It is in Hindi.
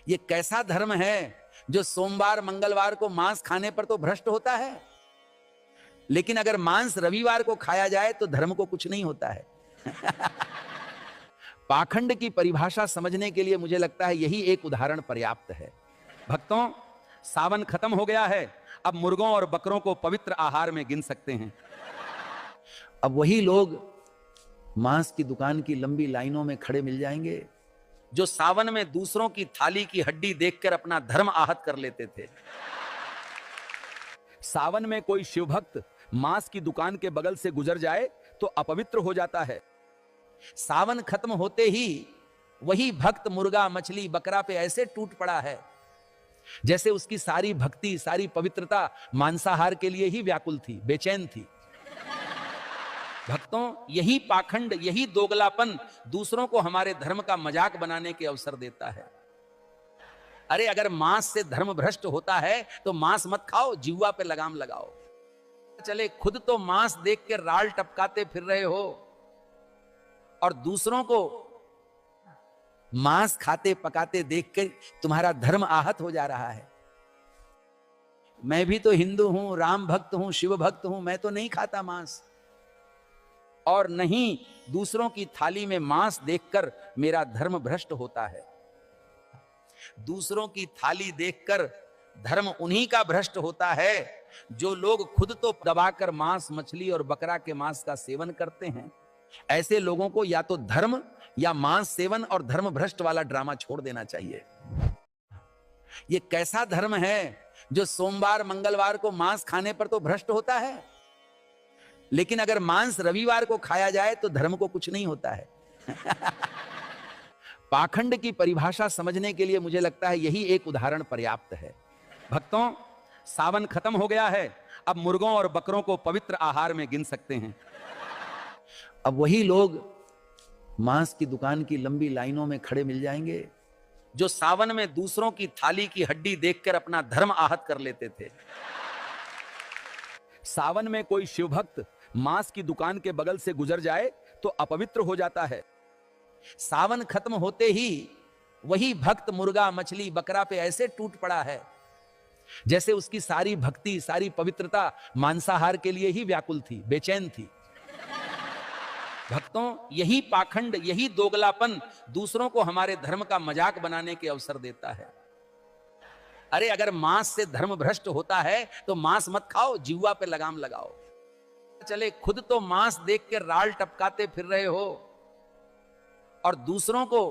ये कैसा धर्म है जो सोमवार मंगलवार को मांस खाने पर तो भ्रष्ट होता है, लेकिन अगर मांस रविवार को खाया जाए तो धर्म को कुछ नहीं होता है। पाखंड की परिभाषा समझने के लिए मुझे लगता है यही एक उदाहरण पर्याप्त है। भक्तों, सावन खत्म हो गया है, अब मुर्गों और बकरों को पवित्र आहार में गिन सकते हैं। अब वही लोग मांस की दुकान की लंबी लाइनों में खड़े मिल जाएंगे जो सावन में दूसरों की थाली की हड्डी देखकर अपना धर्म आहत कर लेते थे। सावन में कोई शिवभक्त मांस की दुकान के बगल से गुजर जाए तो अपवित्र हो जाता है। सावन खत्म होते ही वही भक्त मुर्गा मछली बकरा पे ऐसे टूट पड़ा है जैसे उसकी सारी भक्ति सारी पवित्रता मांसाहार के लिए ही व्याकुल थी, बेचैन थी। भक्तों, यही पाखंड, यही दोगलापन दूसरों को हमारे धर्म का मजाक बनाने के अवसर देता है। अरे अगर मांस से धर्म भ्रष्ट होता है तो मांस मत खाओ, जिह्वा पे लगाम लगाओ। चले खुद तो मांस देख के राल टपकाते फिर रहे हो और दूसरों को मांस खाते पकाते देख कर तुम्हारा धर्म आहत हो जा रहा है। मैं भी तो हिंदू हूं, राम भक्त हूं, शिव भक्त हूं, मैं तो नहीं खाता मांस, और नहीं दूसरों की थाली में मांस देखकर मेरा धर्म भ्रष्ट होता है। दूसरों की थाली देखकर धर्म उन्हीं का भ्रष्ट होता है जो लोग खुद तो दबाकर मांस मछली और बकरा के मांस का सेवन करते हैं। ऐसे लोगों को या तो धर्म या मांस सेवन और धर्म भ्रष्ट वाला ड्रामा छोड़ देना चाहिए। ये कैसा धर्म है जो सोमवार मंगलवार को मांस खाने पर तो भ्रष्ट होता है, लेकिन अगर मांस रविवार को खाया जाए तो धर्म को कुछ नहीं होता है। पाखंड की परिभाषा समझने के लिए मुझे लगता है यही एक उदाहरण पर्याप्त है। भक्तों, सावन खत्म हो गया है, अब मुर्गों और बकरों को पवित्र आहार में गिन सकते हैं। अब वही लोग मांस की दुकान की लंबी लाइनों में खड़े मिल जाएंगे जो सावन में दूसरों की थाली की हड्डी देखकर अपना धर्म आहत कर लेते थे। सावन में कोई शिवभक्त मांस की दुकान के बगल से गुजर जाए तो अपवित्र हो जाता है। सावन खत्म होते ही वही भक्त मुर्गा मछली बकरा पे ऐसे टूट पड़ा है जैसे उसकी सारी भक्ति सारी पवित्रता मांसाहार के लिए ही व्याकुल थी, बेचैन थी। भक्तों, यही पाखंड, यही दोगलापन दूसरों को हमारे धर्म का मजाक बनाने के अवसर देता है। अरे अगर मांस से धर्म भ्रष्ट होता है तो मांस मत खाओ, जिह्वा पे लगाम लगाओ। चले खुद तो मांस देख के राल टपकाते फिर रहे हो और दूसरों को